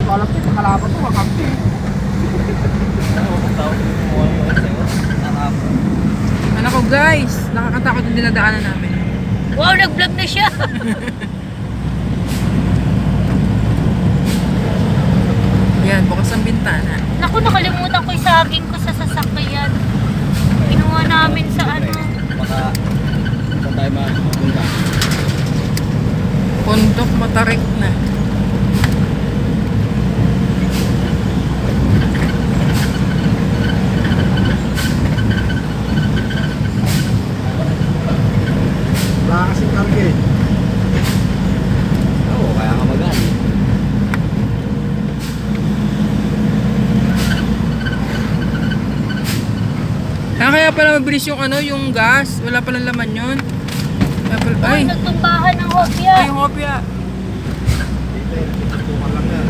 alam ko, makalaban to, makampi. Anak ko guys, nakakatakot yung dinadaanan namin. Wow, nag-vlog na siya. Yan, bukas ang bintana. Naku, nakalimutan ko yung saging ko sa sasakyan. Kinuha namin sa ano. Baka, saan tayo mapunta? Pundok matarik na. Wala kasing karge. Oo, kaya nga magaan. Kaya pala mabilis yung ano, yung gas. Wala palang laman yun. Ay, nagtumbahan ng hopya. Ay, yung hopya. Tukan lang yan.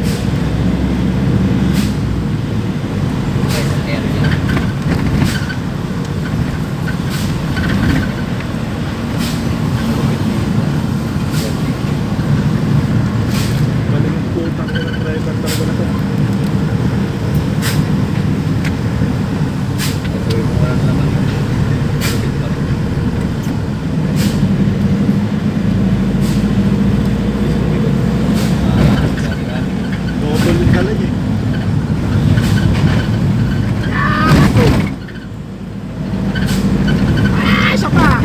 Galing yung putang ng driver talaga na to. Sabi mo walang laman. Malupit pa rin. Double yung galing eh. Isa pa!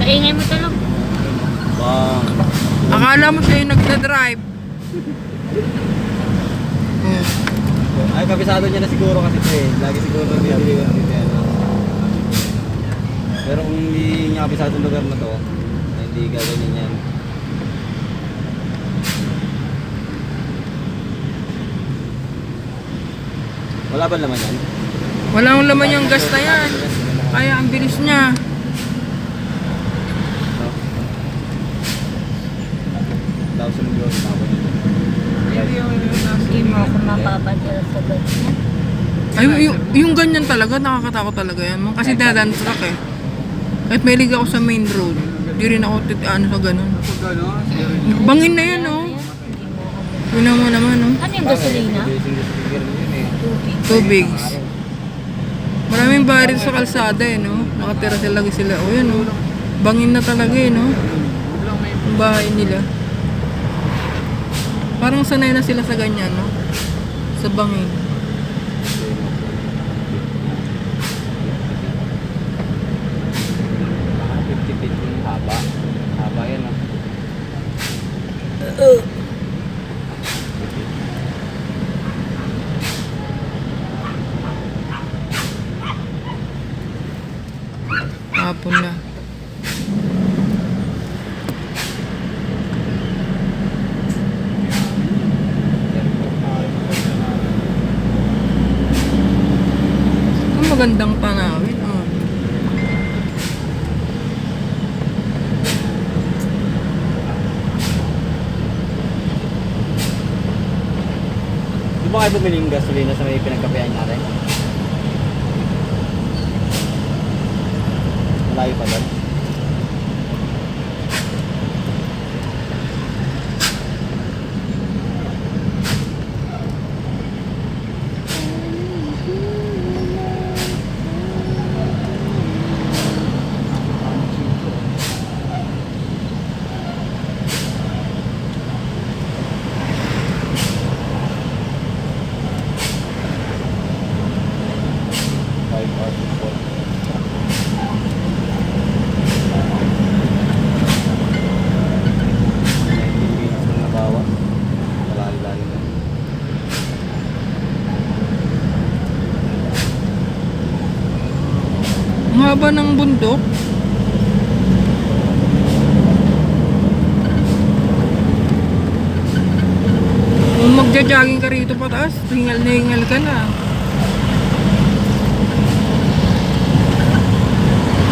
Kaingay mo tulog. Bang! Akala mo siya yung nagda-drive. Ay, kabisado niya na siguro kasi ito eh. Lagi siguro bibili ko ng ano. Pero kung hindi niya kabisado yung lugar na to, ay hindi gagawin yan. Wala ba naman yan? Wala akong laman yung gas na yan. Kaya ang bilis niya. Daw sa mga tapon nito. Hindi mo ako mapapadala sa ganyan. Ay, yung ganyan talaga, nakakatakot talaga yan. Kasi dadan truck eh. Kahit may liga ako sa main road, di rin ako ano sa ganun. Bangin na yan, oh. Yun mo naman, oh. Ano yung gasolina? Tubig. Maraming baril sa kalsada, eh, no? Nakatira sila lagi sila. O, yan, oh. Bangin na talaga, eh, no? Yung bahay nila. Parang sanay na sila sa ganyan, no? Sa bangin. Haba. Haba yan ah. Hapon na. Ang magandang tanawin, oh. Di ba kayo bumili ng gasolina sa may pinagkapehan natin? Malayo pa doon. Ang haba ng bundok. Kung magja-jogging ka rito pataas, hingal na hingal ka na.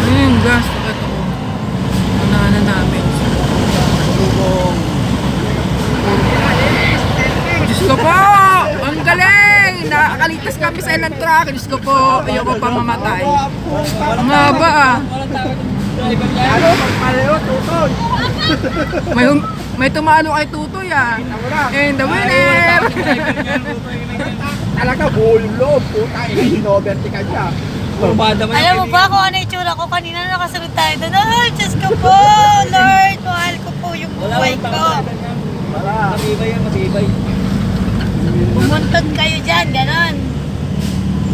Ayun, gas. Ito ko. Unahan namin. Tulong! Diyos ko po! Ang galing! Nakakalitas kami sa ilang truck. Diyos ko po, ayoko pa mamatay. Ang haba ah. Ano? Magpalayo, tutol! May, May tumalo kay Tutoy ah. And the winner! Talaga, buong loob. Puta, in-overtake ka niya. Kurbada man Alam mo ba kung ano yung tsura ko kanina na nakasunod tayo doon? Ay, Diyos ko po, Lord, mahal ko po yung buhay ko. Matibay yan, matibay. Bumuntod kayo dyan, ganon.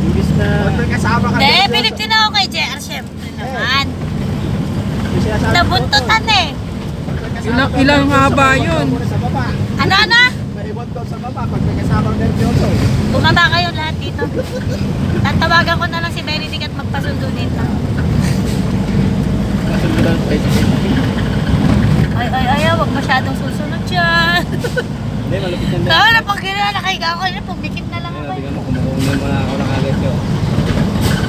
Imbis na... Pag may kasama ka Hindi, doon, bilib din ako kay JR, syempre naman. may sinasabi Nabuntutan eh. Ilang haba yun? Sa baba. Ano? May ibon daw sa baba pag may kasama nervyoso. Bumaba kayo lahat dito. Tatawagan ko na lang si Benedict at magpasundo dito. Kasunduran sa Ay, wag masyadong susunod dyan. Hindi, malapit yan. Kaya na pag nakahiga ako, pumikit na lang ako. Ayun, tingnan mo, kumukunan mo na ako ng alis yun.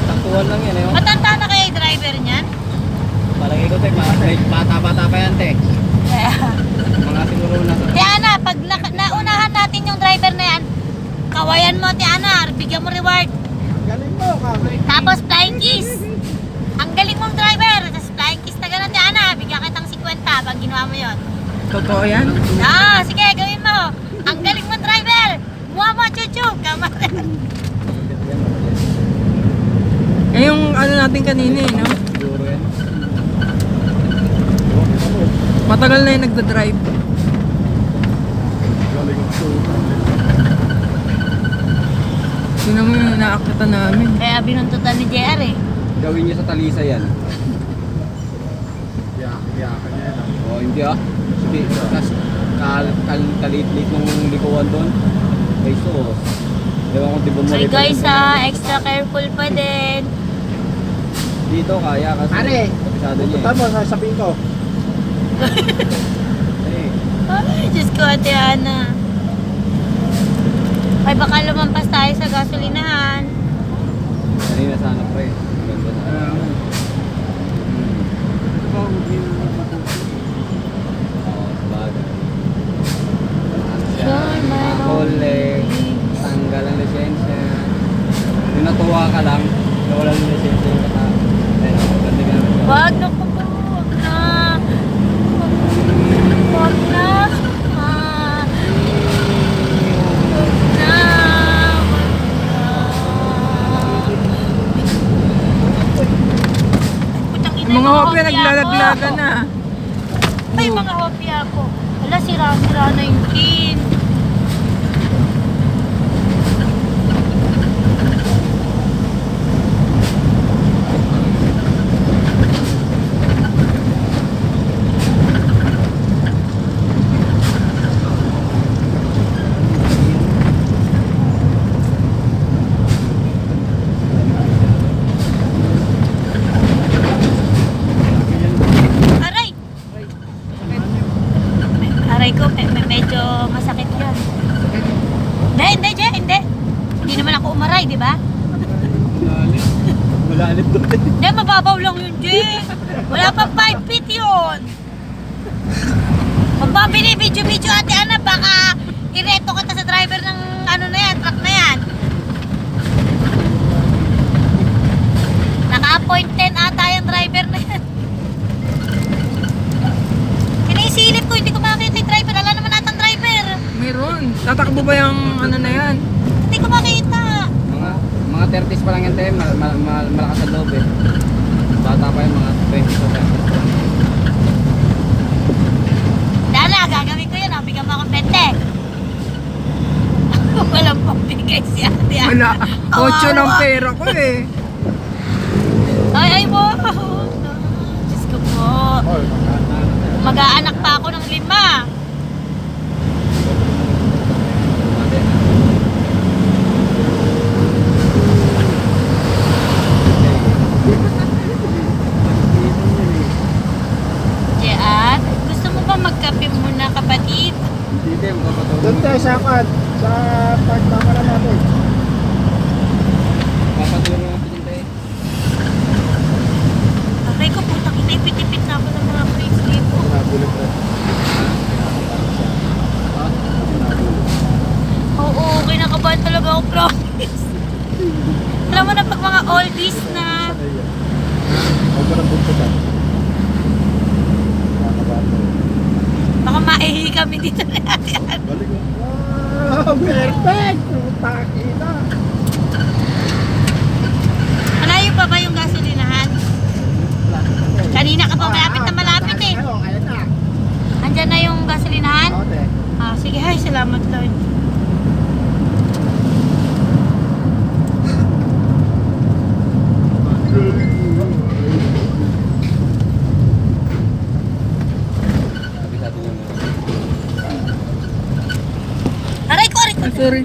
Taktuhan lang yan, eh. Matanda na kaya yung driver niyan? Palagay ko, te, bata-bata pa yan, te. Kaya, Mga siguro na sa... Tiana, pag naunahan natin yung driver na yan, kawayan mo, Tiana, bigyan mo reward. Galing mo, kami. Tapos flying kiss. Ang galing mong driver. Tapos flying kiss na gano'n, Tiana, bigyan kitang 50 pag ginawa mo yun. Totoo yan? Sige, gawin mo. Ang galing mong driver. Muha mo, chuchu. Kamar. Eh yung ano natin kanina eh, no? Siguro yan. Matagal na yung nagda-drive. Tingnan mo yung inaakita namin. Kaya binuntutan ni JR eh. Gawin niyo sa talisa yan. Iyakan niya yan. O, hindi ah. Sige, kalit-lit nung likuan doon. Ay, sus. Ewan ko, di ba Ay guys, extra careful pa din. Dito, kaya kasi. Pare, Kapisado niya punta mo, sasabihin ko. eh. Ay, Diyos ko, Ate Ana. Ay, baka lumampas tayo sa gasolinahan. Kanina sana pre. Ganda sana. Oo, sabagay. You're my Mahuli. Tanggal ang lisensya. Yung natuwa ka lang, nawala ng lisensya yung kata. Ayun, ako, ganda ka naman. Wag na po. Wag na. Wag na. Ah. Wag na. Putang ina, Mga hopya hopya naglalaglagan ako. na. Ay, mga hopya ako. Wala, sira-sira na yung tin. Aray! Aray ko, medyo masakit yan. Hindi, Je, hindi. Hindi naman ako umaray, di ba? Malalim doon. Hindi, mababaw lang yun, Je. Wala pang 5 feet yun. Pag ba binibidyo-video, Ate Ana, baka ireto kita sa driver ng ano na yan, truck na yan. Naka-point 10 ata yung driver na yan. Sinisilip ko, hindi ko makakita yung driver. Wala naman atang driver. Meron. Tatakbo ba yung ano na yan? Hindi ko makita. Mga 30s pa lang yan, te. Malakas sa loob eh. Bata pa yun, mga 20s o 30s pa lang. Dala, gagawin ko yun. Bigyan mo akong 20. Walang pambigay si Ate Wala. Ana. 8 ng pera ko eh. Ay, wow. Diyos ko po. Mag-aanak pa ako ng 5. Jean, gusto mo ba magkape muna, kapatid? Hindi, te. Magpapatulog. Doon tayo sa kwan, sa park camera natin. Magpapatulog natin yun, te. Aray ko, putang ina, ipit-ipit na ako ng mga brakes dito. Nabulot na. Oo, kinakabahan talaga ako, promise. Alam mo na pag mga oldies na. Huwag mo nang buntutan. Baka mamaihi kami dito na natin. Balik mo. Wow, perfect! Putaki na. Malayo pa ba yung gasolinahan? Kanina ka pa malapit na malapit eh. Ayun, ayun na. Andyan na yung gasolinahan? Ote. Ah, sige, hay, salamat Lord. Kabisado nyo mo. Aray ko, aray ko. Ah, sorry.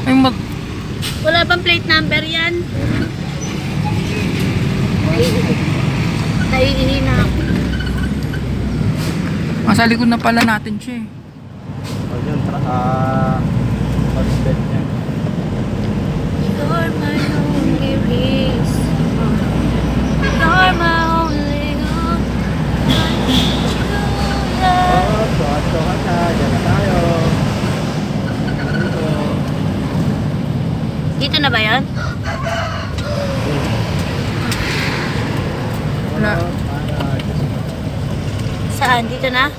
Ay, Wala bang plate number yan? Naiihi na ako. Nasa likod na pala natin siya eh. O yun, pag-spend niya. You're my only reason. You're my only hope. Oh, sukat-sukat na. Diyan na tayo. Dito na ba yan? Wala. Saan? Dito na?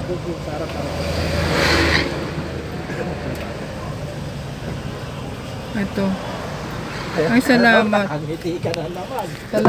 Ito. Ay, salamat. Ang ngiti ka na naman. Salamat.